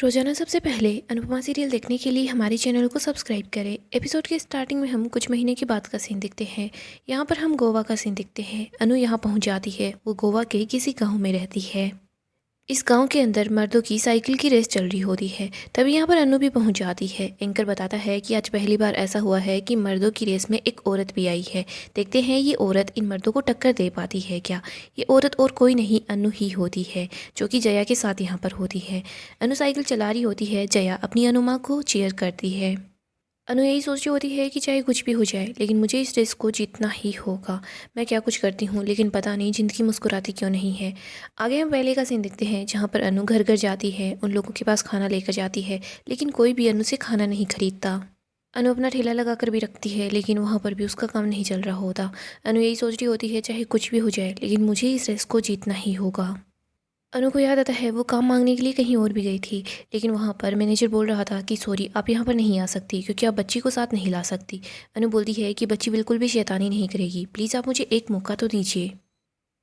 रोजाना सबसे पहले अनुपमा सीरियल देखने के लिए हमारे चैनल को सब्सक्राइब करें। एपिसोड के स्टार्टिंग में हम कुछ महीने के बाद का सीन देखते हैं। यहाँ पर हम गोवा का सीन देखते हैं। अनु यहाँ पहुँच जाती है। वो गोवा के किसी गांव में रहती है। इस गांव के अंदर मर्दों की साइकिल की रेस चल रही होती है। तभी यहाँ पर अनु भी पहुँच जाती है। एंकर बताता है कि आज पहली बार ऐसा हुआ है कि मर्दों की रेस में एक औरत भी आई है। देखते हैं ये औरत इन मर्दों को टक्कर दे पाती है क्या। ये औरत और कोई नहीं अनु ही होती है, जो कि जया के साथ यहाँ पर होती है। अनु साइकिल चला रही होती है। जया अपनी अनुमा को चीयर करती है। अनु यही सोच रही होती है कि चाहे कुछ भी हो जाए लेकिन मुझे इस रेस को जीतना ही होगा। मैं क्या कुछ करती हूँ लेकिन पता नहीं ज़िंदगी मुस्कुराती क्यों नहीं है। आगे हम पहले का सीन देखते हैं जहाँ पर अनु घर घर जाती है, उन लोगों के पास खाना लेकर जाती है, लेकिन कोई भी अनु से खाना नहीं खरीदता। अनु अपना ठेला लगा कर भी रखती है लेकिन वहाँ पर भी उसका काम नहीं चल रहा होता। अनु यही सोच रही होती है चाहे कुछ भी हो जाए लेकिन मुझे इस रेस को जीतना ही होगा। अनु को याद आता है वो काम मांगने के लिए कहीं और भी गई थी, लेकिन वहाँ पर मैनेजर बोल रहा था कि सॉरी आप यहाँ पर नहीं आ सकती क्योंकि आप बच्ची को साथ नहीं ला सकती। अनु बोलती है कि बच्ची बिल्कुल भी शैतानी नहीं करेगी, प्लीज़ आप मुझे एक मौका तो दीजिए।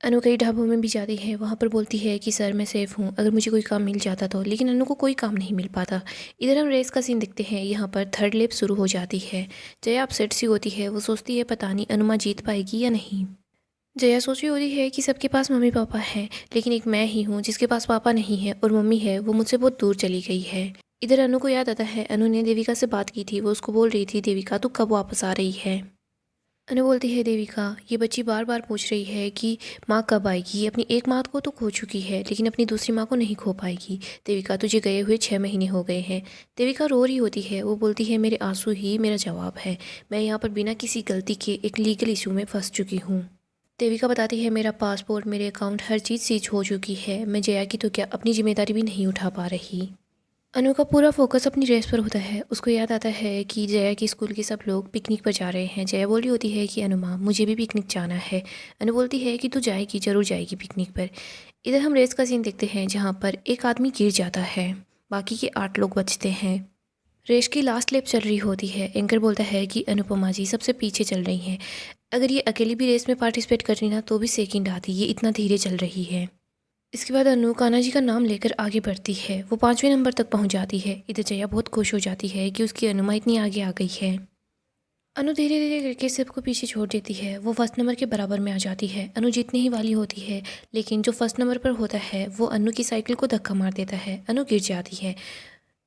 अनु कई ढाबों में भी जाती है। वहाँ पर बोलती है कि सर मैं सेफ़ हूँ, अगर मुझे कोई काम मिल जाता तो, लेकिन अनु को कोई काम नहीं मिल पाता। इधर हम रेस का सीन देखते हैं। यहाँ पर थर्ड लेप शुरू हो जाती है। जया अपसेट सी होती है। वो सोचती है पता नहीं अनुमा जीत पाएगी या नहीं। जया सोच रही होती है कि सबके पास मम्मी पापा हैं, लेकिन एक मैं ही हूँ जिसके पास पापा नहीं है और मम्मी है वो मुझसे बहुत दूर चली गई है। इधर अनु को याद आता है अनु ने देविका से बात की थी। वो उसको बोल रही थी देविका तू कब वापस आ रही है। अनु बोलती है देविका ये बच्ची बार बार पूछ रही है कि माँ कब आएगी। अपनी एक माँ को तो खो चुकी है लेकिन अपनी दूसरी माँ को नहीं खो पाएगी। देविका तुझे गए हुए 6 महीने हो गए हैं। देविका रो रही होती है। वो बोलती है मेरे आंसू ही मेरा जवाब है। मैं यहाँ पर बिना किसी गलती के एक लीगल इशू में फंस चुकी हूँ। देविका बताती है मेरा पासपोर्ट मेरे अकाउंट हर चीज़ सीज हो चुकी है। मैं जया की तो क्या अपनी जिम्मेदारी भी नहीं उठा पा रही। अनु का पूरा फोकस अपनी रेस पर होता है। उसको याद आता है कि जया के स्कूल के सब लोग पिकनिक पर जा रहे हैं। जया बोल रही होती है कि अनुमा मुझे भी पिकनिक जाना है। अनु बोलती है कि तू जाएगी, ज़रूर जाएगी पिकनिक पर। इधर हम रेस का सीन देखते हैं जहाँ पर एक आदमी गिर जाता है। बाकी के 8 लोग बचते हैं। रेस की लास्ट लैप चल रही होती है। एंकर बोलता है कि अनुपमा जी सबसे पीछे चल रही हैं। अगर ये अकेली भी रेस में पार्टिसिपेट कर रही ना तो भी सेकंड आती, ये इतना धीरे चल रही है। इसके बाद अनु कान्हा जी का नाम लेकर आगे बढ़ती है। वो 5वें नंबर तक पहुंच जाती है। इधर जया बहुत खुश हो जाती है कि उसकी अनुमा इतनी आगे आ गई है। अनु धीरे धीरे करके सबको पीछे छोड़ देती है। वो फर्स्ट नंबर के बराबर में आ जाती है। अनु जीतने ही वाली होती है लेकिन जो फर्स्ट नंबर पर होता है वो अनु की साइकिल को धक्का मार देता है। अनु गिर जाती है।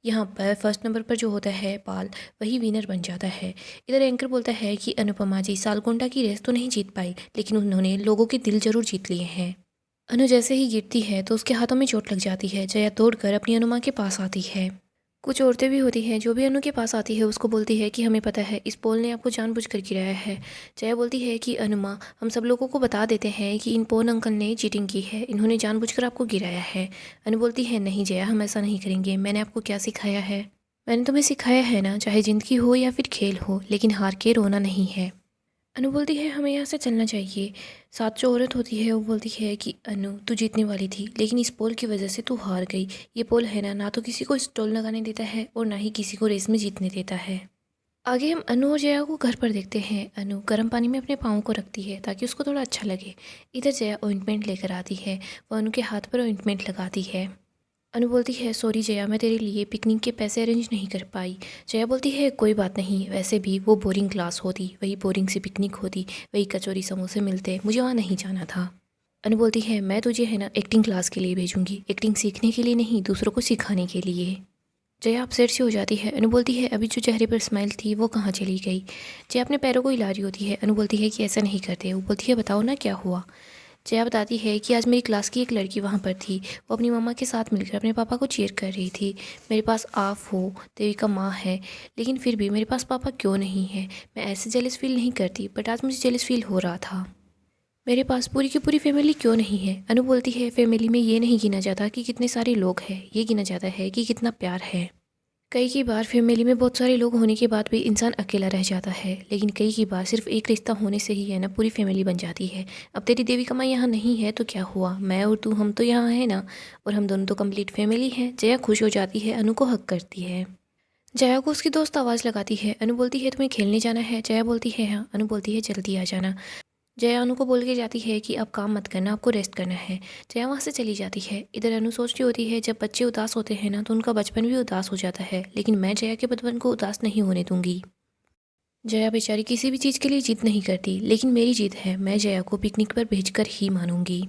यहाँ पर फर्स्ट नंबर पर जो होता है पाल, वही विनर बन जाता है। इधर एंकर बोलता है कि अनुपमा जी सालकोंडा की रेस तो नहीं जीत पाई लेकिन उन्होंने लोगों के दिल जरूर जीत लिए हैं। अनु जैसे ही गिरती है तो उसके हाथों में चोट लग जाती है। जया दौड़कर अपनी अनुमा के पास आती है। कुछ औरतें भी होती हैं जो भी अनु के पास आती है। उसको बोलती है कि हमें पता है इस पोल ने आपको जानबूझकर गिराया है। जया बोलती है कि अनुमा हम सब लोगों को बता देते हैं कि इन पोन अंकल ने चीटिंग की है, इन्होंने जानबूझकर आपको गिराया है। अनु बोलती है नहीं जया हम ऐसा नहीं करेंगे। मैंने आपको क्या सिखाया है? मैंने तुम्हें सिखाया है ना, चाहे ज़िंदगी हो या फिर खेल हो, लेकिन हार के रोना नहीं है। अनु बोलती है हमें यहाँ से चलना चाहिए। साथ जो औरत होती है वो बोलती है कि अनु तू जीतने वाली थी लेकिन इस पोल की वजह से तू हार गई। ये पोल है ना, ना तो किसी को स्टॉल लगाने देता है और ना ही किसी को रेस में जीतने देता है। आगे हम अनु और जया को घर पर देखते हैं। अनु गर्म पानी में अपने पाँव को रखती है ताकि उसको थोड़ा अच्छा लगे। इधर जया ऑइंटमेंट लेकर आती है। वो अनु के हाथ पर ऑइंटमेंट लगाती है। अनु बोलती है सॉरी जया मैं तेरे लिए पिकनिक के पैसे अरेंज नहीं कर पाई। जया बोलती है कोई बात नहीं, वैसे भी वो बोरिंग क्लास होती, वही बोरिंग सी पिकनिक होती, वही कचौरी समोसे मिलते, मुझे वहाँ नहीं जाना था। अनु बोलती है मैं तुझे है ना एक्टिंग क्लास के लिए भेजूंगी, एक्टिंग सीखने के लिए नहीं दूसरों को सिखाने के लिए। जया अपसेट सी हो जाती है। अनु बोलती है अभी जो चेहरे पर स्माइल थी वो कहाँ चली गई। जया अपने पैरों को हिला रही होती है। अनु बोलती है कि ऐसा नहीं करते। वो बोलती है बताओ ना क्या हुआ। जया बताती है कि आज मेरी क्लास की एक लड़की वहाँ पर थी। वो अपनी मम्मा के साथ मिलकर अपने पापा को चीयर कर रही थी। मेरे पास आप हो, देविका माँ है, लेकिन फिर भी मेरे पास पापा क्यों नहीं है। मैं ऐसे जेलस फील नहीं करती बट आज मुझे जेलस फील हो रहा था। मेरे पास पूरी की पूरी फैमिली क्यों नहीं है। अनु बोलती है फैमिली में ये नहीं गिना जाता कि कितने सारे लोग हैं, ये गिना जाता है कि कितना प्यार है। कई बार फैमिली में बहुत सारे लोग होने के बाद भी इंसान अकेला रह जाता है, लेकिन कई बार सिर्फ एक रिश्ता होने से ही है ना पूरी फैमिली बन जाती है। अब तेरी देविका माँ यहाँ नहीं है तो क्या हुआ, मैं और तू हम तो यहाँ है ना, और हम दोनों तो कंप्लीट फैमिली हैं। जया खुश हो जाती है, अनु को हक करती है। जया को उसकी दोस्त आवाज़ लगाती है। अनु बोलती है तुम्हें खेलने जाना है। जया बोलती है हाँ। अनु बोलती है जल्दी आ जाना। जया अनु को बोल के जाती है कि अब काम मत करना, आपको रेस्ट करना है। जया वहाँ से चली जाती है। इधर अनु सोच रही होती है जब बच्चे उदास होते हैं ना तो उनका बचपन भी उदास हो जाता है, लेकिन मैं जया के बचपन को उदास नहीं होने दूंगी। जया बेचारी किसी भी चीज़ के लिए जिद नहीं करती, लेकिन मेरी जिद है, मैं जया को पिकनिक पर भेजकर ही मानूंगी।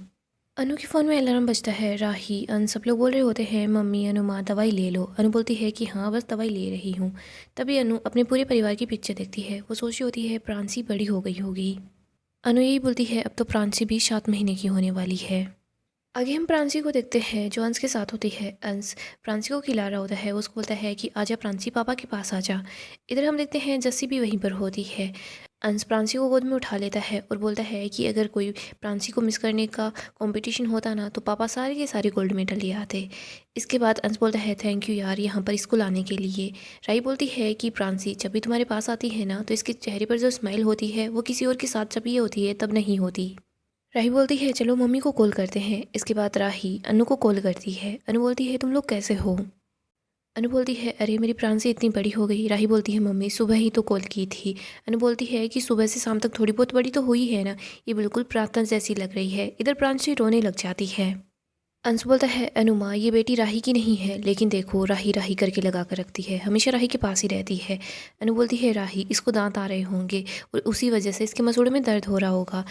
अनु के फ़ोन में अलार्म बजता है। राही, अन सब लोग बोल रहे होते हैं मम्मी, अनु माँ दवाई ले लो। अनु बोलती है कि हाँ बस दवाई ले रही हूँ। तभी अनु अपने पूरे परिवार की पिक्चर देखती है। वो सोच रही होती है प्रांसी बड़ी हो गई होगी। अनु यही बोलती है अब तो प्रांसी भी 7 महीने की होने वाली है। आगे हम प्रांसी को देखते हैं जो अंश के साथ होती है। अंश प्रांसी को खिला रहा होता है। वो उसको बोलता है कि आजा प्रांसी, पापा के पास आजा। इधर हम देखते हैं जस्सी भी वहीं पर होती है। अंश प्रांसी को गोद में उठा लेता है और बोलता है कि अगर कोई प्रांसी को मिस करने का कंपटीशन होता ना तो पापा सारे के सारे गोल्ड मेडल ले आते। इसके बाद अंश बोलता है थैंक यू यार यहाँ पर इसको लाने के लिए। राई बोलती है कि प्रांसी जब भी तुम्हारे पास आती है ना तो इसके चेहरे पर जो स्माइल होती है वो किसी और के साथ जब ये होती है तब नहीं होती। राही बोलती है चलो मम्मी को कॉल करते हैं। इसके बाद राही अनु को कॉल करती है। अनु बोलती है तुम लोग कैसे हो। अनु बोलती है अरे मेरी प्रांसी इतनी बड़ी हो गई। राही बोलती है मम्मी सुबह ही तो कॉल की थी। अनु बोलती है कि सुबह से शाम तक थोड़ी बहुत बड़ी तो हुई है ना, ये बिल्कुल प्रार्थना जैसी लग रही है। इधर प्रांसी रोने लग जाती है। अंश बोलता है अनु माँ ये बेटी राही की नहीं है, लेकिन देखो राही राही करके लगा कर रखती है, हमेशा राही के पास ही रहती है। अनु बोलती है राही इसको दांत आ रहे होंगे और उसी वजह से इसके मसूड़े में दर्द हो रहा होगा,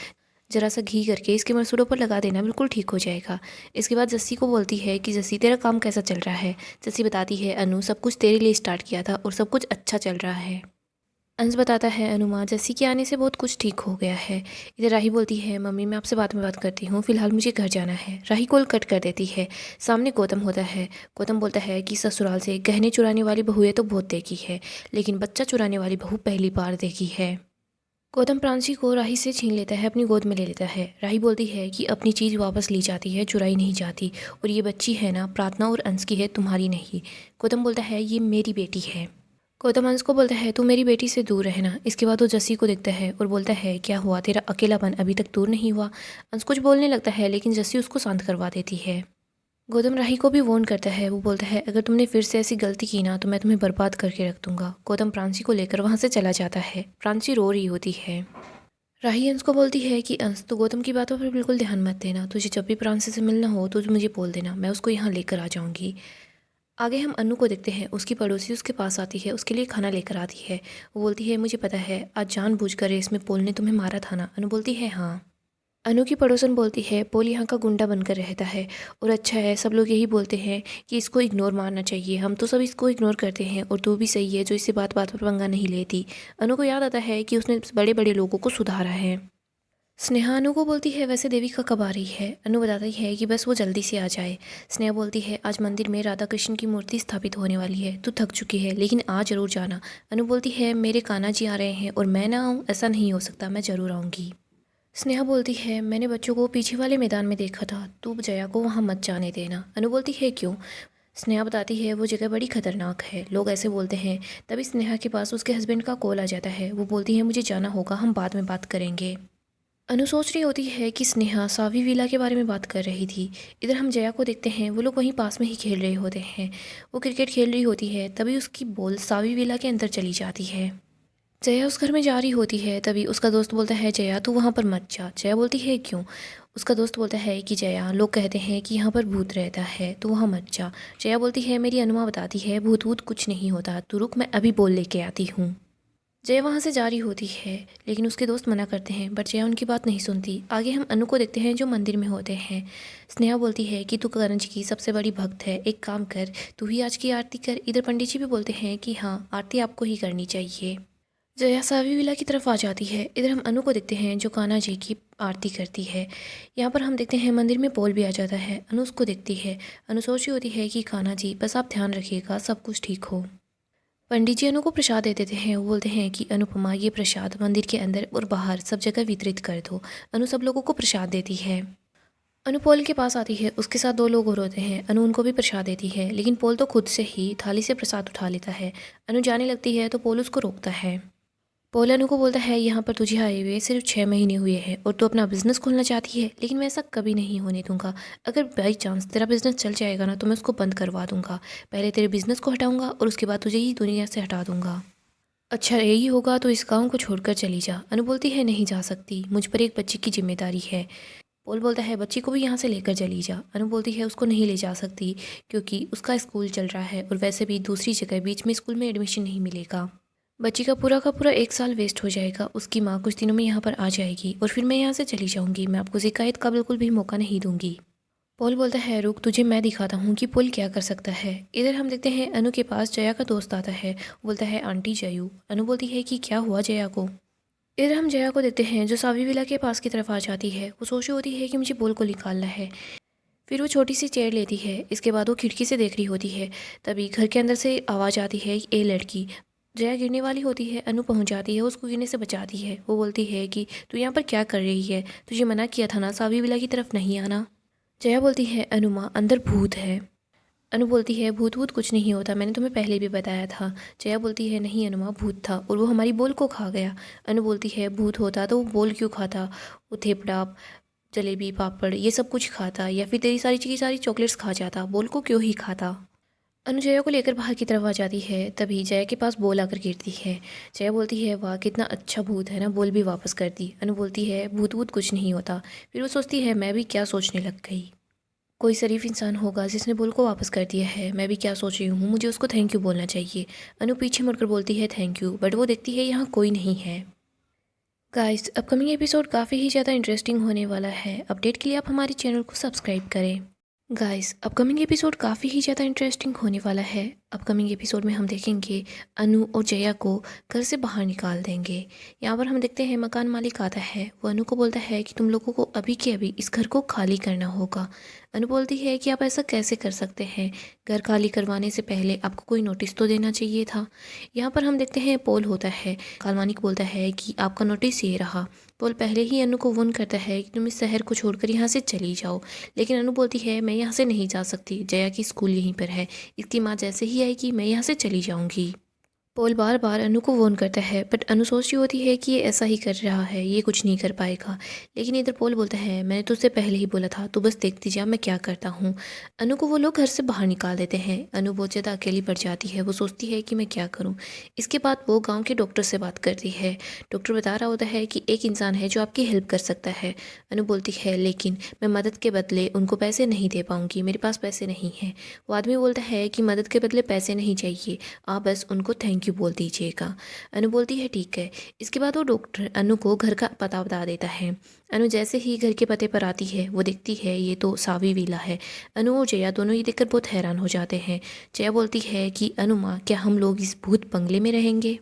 ज़रा सा घी करके इसके मसूड़ों पर लगा देना, बिल्कुल ठीक हो जाएगा। इसके बाद जस्सी को बोलती है कि जस्सी तेरा काम कैसा चल रहा है। जस्सी बताती है अनु सब कुछ तेरे लिए स्टार्ट किया था और सब कुछ अच्छा चल रहा है। अंश बताता है अनु माँ जस्सी के आने से बहुत कुछ ठीक हो गया है। इधर राही बोलती है मम्मी मैं आपसे बाद में बात करती हूँ, फिलहाल मुझे घर जाना है। राही कॉल कट कर देती है। सामने गौतम होता है। गौतम बोलता है कि ससुराल से गहने चुराने वाली बहुएं तो बहुत देखी है, लेकिन बच्चा चुराने वाली बहू पहली बार देखी है। गौतम प्रांसी को राही से छीन लेता है, अपनी गोद में ले लेता है। राही बोलती है कि अपनी चीज़ वापस ली जाती है, चुराई नहीं जाती, और ये बच्ची है ना प्रार्थना और अंश की है, तुम्हारी नहीं। गौतम बोलता है ये मेरी बेटी है। गौतम अंश को बोलता है तू मेरी बेटी से दूर रहना। इसके बाद वो जस्सी को देखता है और बोलता है क्या हुआ तेरा अकेलापन अभी तक दूर नहीं हुआ। अंश कुछ बोलने लगता है लेकिन जस्सी उसको शांत करवा देती है। गौतम राही को भी वार्न करता है। वो बोलता है अगर तुमने फिर से ऐसी गलती की ना तो मैं तुम्हें बर्बाद करके रख दूंगा। गौतम प्रांसी को लेकर वहाँ से चला जाता है। प्रांसी रो रही होती है। राही अंश को बोलती है कि अंश तो गौतम की बातों पर बिल्कुल ध्यान मत देना, तुझे जब भी प्रांसी से मिलना हो तो मुझे बोल देना, मैं उसको यहाँ लेकर आ जाऊँगी। आगे हम अनु को देखते हैं। उसकी पड़ोसी उसके पास आती है, उसके लिए खाना लेकर आती है। वो बोलती है मुझे पता है आज जानबूझकर रेस में पोल ने तुम्हें मारा था ना। अनु बोलती है हाँ। अनु की पड़ोसन बोलती है पोल यहाँ का गुंडा बनकर रहता है और अच्छा है, सब लोग यही बोलते हैं कि इसको इग्नोर मारना चाहिए, हम तो सब इसको इग्नोर करते हैं और तू भी सही है जो इससे बात बात पर पंगा नहीं लेती। अनु को याद आता है कि उसने बड़े बड़े लोगों को सुधारा है। स्नेहा अनु को बोलती है वैसे देविका कब आ रही है। अनु बताती है कि बस वो जल्दी से आ जाए। स्नेहा बोलती है आज मंदिर में राधा कृष्ण की मूर्ति स्थापित होने वाली है, तू थक चुकी है लेकिन आ जरूर जाना। अनु बोलती है मेरे कान्हा जी आ रहे हैं और मैं ना आऊँ, ऐसा नहीं हो सकता, मैं ज़रूर आऊँगी। स्नेहा बोलती है मैंने बच्चों को पीछे वाले मैदान में देखा था, तू जया को वहाँ मत जाने देना। अनु बोलती है क्यों। स्नेहा बताती है वो जगह बड़ी खतरनाक है, लोग ऐसे बोलते हैं। तभी स्नेहा के पास उसके हस्बैंड का कॉल आ जाता है। वो बोलती है मुझे जाना होगा, हम बाद में बात करेंगे। अनु सोच रही होती है कि स्नेहा सावी विला के बारे में बात कर रही थी। इधर हम जया को देखते हैं, वो लोग वहीं पास में ही खेल रहे होते हैं। वो क्रिकेट खेल रही होती है, तभी उसकी बॉल सावी विला के अंदर चली जाती है। जया उस घर में जा रही होती है, तभी उसका दोस्त बोलता है जया तू वहाँ पर मत जा। जया बोलती है क्यों। उसका दोस्त बोलता है कि जया लोग कहते हैं कि यहाँ पर भूत रहता है, तू वहाँ मत जा। जया बोलती है मेरी अनुमा बताती है भूत वूत कुछ नहीं होता, तू रुक मैं अभी बोल लेके आती हूँ। जया वहाँ से जा रही होती है लेकिन उसके दोस्त मना करते हैं, बट जया उनकी बात नहीं सुनती। आगे हम अनु को देखते हैं जो मंदिर में होते हैं। स्नेहा बोलती है कि तू करण जी की सबसे बड़ी भक्त है, एक काम कर तू ही आज की आरती कर। इधर पंडित जी भी बोलते हैं कि हाँ आरती आपको ही करनी चाहिए। जया सावी विला की तरफ आ जाती है। इधर हम अनु को देखते हैं जो कान्हा जी की आरती करती है। यहाँ पर हम देखते हैं मंदिर में पोल भी आ जाता है। अनु उसको देखती है। अनु सोच रही होती है कि कान्हा जी बस आप ध्यान रखिएगा, सब कुछ ठीक हो। पंडित जी अनु को प्रसाद दे देते हैं। वो बोलते हैं कि अनुपमा ये प्रसाद मंदिर के अंदर और बाहर सब जगह वितरित कर दो। अनु सब लोगों को प्रसाद देती है। अनु पोल के पास आती है, उसके साथ 2 लोग और होते हैं। अनु उनको भी प्रसाद देती है लेकिन पोल तो खुद से ही थाली से प्रसाद उठा लेता है। अनु जाने लगती है तो पोल उसको रोकता है। पोल अनु को बोलता है यहाँ पर तुझे आए हुए सिर्फ 6 महीने हुए हैं और तू अपना बिजनेस खोलना चाहती है, लेकिन मैं ऐसा कभी नहीं होने दूंगा। अगर बाई चांस तेरा बिजनेस चल जाएगा ना तो मैं उसको बंद करवा दूंगा। पहले तेरे बिजनेस को हटाऊंगा और उसके बाद तुझे ही दुनिया से हटा दूंगा। अच्छा यही होगा तो इस गाँव को छोड़कर चली जा। अनु बोलती है नहीं जा सकती, मुझ पर एक बच्चे की जिम्मेदारी है। पोल बोलता है बच्ची को भी यहाँ से लेकर चली जा। अनु बोलती है उसको नहीं ले जा सकती क्योंकि उसका स्कूल चल रहा है और वैसे भी दूसरी जगह बीच में स्कूल में एडमिशन नहीं मिलेगा। बच्ची का पूरा 1 साल वेस्ट हो जाएगा। उसकी माँ कुछ दिनों में यहाँ पर आ जाएगी और फिर मैं यहाँ से चली जाऊँगी। मैं आपको शिकायत का बिल्कुल भी मौका नहीं दूँगी। पॉल बोलता है रुक, तुझे मैं दिखाता हूँ कि पॉल क्या कर सकता है। इधर हम देखते हैं अनु के पास जया का दोस्त आता है। बोलता है आंटी जयू। अनु बोलती है कि क्या हुआ जया को। इधर हम जया को देखते हैं जो सावी विला के पास की तरफ आ जाती है। वो सोच रही होती है कि मुझे पॉल को निकालना है। फिर वो छोटी सी चेयर लेती है। इसके बाद वो खिड़की से देख रही होती है। तभी घर के अंदर से आवाज़ आती है ए लड़की। जया गिरने वाली होती है। अनु पहुंच जाती है, उसको गिरने से बचाती है। वो बोलती है कि तू यहाँ पर क्या कर रही है, तुझे मना किया था ना सावी विला की तरफ नहीं आना। जया बोलती है अनुमा अंदर भूत है। अनु बोलती है भूत भूत कुछ नहीं होता, मैंने तुम्हें पहले भी बताया था। जया बोलती है नहीं अनुमा, भूत था और वो हमारी बोल को खा गया। अनु बोलती है भूत होता तो वो बोल क्यों खाता, वो थेपड़ा जलेबी पापड़ ये सब कुछ खाता या फिर तेरी सारी की सारी चॉकलेट्स खा जाता, बोल को क्यों ही खाता। अनु जया को लेकर बाहर की तरफ आ जाती है। तभी जया के पास बोल आकर गिरती है। जया बोलती है वाह कितना अच्छा भूत है ना, बोल भी वापस कर दी। अनु बोलती है भूत भूत कुछ नहीं होता। फिर वो सोचती है मैं भी क्या सोचने लग गई, कोई शरीफ इंसान होगा जिसने बोल को वापस कर दिया है। मैं भी क्या सोच रही हूँ, मुझे उसको थैंक यू बोलना चाहिए। अनु पीछे मुड़कर बोलती है थैंक यू, बट वो देखती है यहाँ कोई नहीं है। गाइस अपकमिंग एपिसोड काफ़ी ही ज़्यादा इंटरेस्टिंग होने वाला है। अपडेट के लिए आप हमारे चैनल को सब्सक्राइब करें। गाइस अपकमिंग एपिसोड काफ़ी ही ज़्यादा इंटरेस्टिंग होने वाला है। अपकमिंग एपिसोड में हम देखेंगे अनु और जया को घर से बाहर निकाल देंगे। यहाँ पर हम देखते हैं मकान मालिक आता है। वो अनु को बोलता है कि तुम लोगों को अभी के अभी इस घर को खाली करना होगा। अनु बोलती है कि आप ऐसा कैसे कर सकते हैं, घर खाली करवाने से पहले आपको कोई नोटिस तो देना चाहिए था। यहाँ पर हम देखते हैं पोल होता है। कालमानिक बोलता है कि आपका नोटिस ये रहा। पोल पहले ही अनु को वॉर्न करता है कि तुम इस शहर को छोड़कर यहाँ से चली जाओ, लेकिन अनु बोलती है मैं यहाँ से नहीं जा सकती, जया की स्कूल यहीं पर है, इसकी माँ जैसे ही आएगी मैं यहाँ से चली जाऊँगी। पॉल बार बार अनु को वॉर्न करता है बट अनु सोच रही होती है कि ये ऐसा ही कर रहा है, ये कुछ नहीं कर पाएगा। लेकिन इधर पॉल बोलता है मैंने तुझसे पहले ही बोला था, तू बस देखती जा मैं क्या करता हूँ। अनु को वो लोग घर से बाहर निकाल देते हैं। अनु बहुत ज़्यादा अकेली पड़ जाती है। वो सोचती है कि मैं क्या करूँ। इसके बाद वो गाँव के डॉक्टर से बात करती है। डॉक्टर बता रहा होता है कि एक इंसान है जो आपकी हेल्प कर सकता है। अनु बोलती है लेकिन मैं मदद के बदले उनको पैसे नहीं दे पाऊँगी, मेरे पास पैसे नहीं हैं। वो आदमी बोलता है कि मदद के बदले पैसे नहीं चाहिए, आप बस उनको थैंक यू बोल दीजिएगा। अनु बोलती है ठीक है। इसके बाद वो डॉक्टर अनु को घर का पता बता देता है। अनु जैसे ही घर के पते पर आती है वो देखती है ये तो सावी विला है। अनु और जया दोनों ये देखकर बहुत हैरान हो जाते हैं। जया बोलती है कि अनु माँ क्या हम लोग इस भूत बंगले में रहेंगे।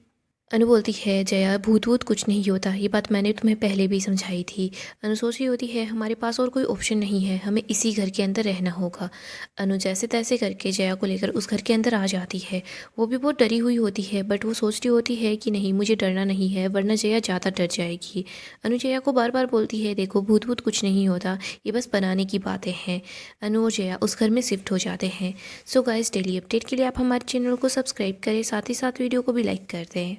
अनु बोलती है जया भूत वूत कुछ नहीं होता, ये बात मैंने तुम्हें पहले भी समझाई थी। अनु सोच रही होती है हमारे पास और कोई ऑप्शन नहीं है, हमें इसी घर के अंदर रहना होगा। अनु जैसे तैसे करके जया को लेकर उस घर के अंदर आ जाती है। वो भी बहुत डरी हुई होती है बट वो सोच रही होती है कि नहीं मुझे डरना नहीं है वरना जया ज़्यादा डर जाएगी। अनु जया को बार बार बोलती है देखो भूत वूत कुछ नहीं होता, ये बस बनाने की बातें हैं। अनु और जया उस घर में शिफ्ट हो जाते हैं। सो गाइस डेली अपडेट के लिए आप हमारे चैनल को सब्सक्राइब करें, साथ ही साथ वीडियो को भी लाइक कर दें।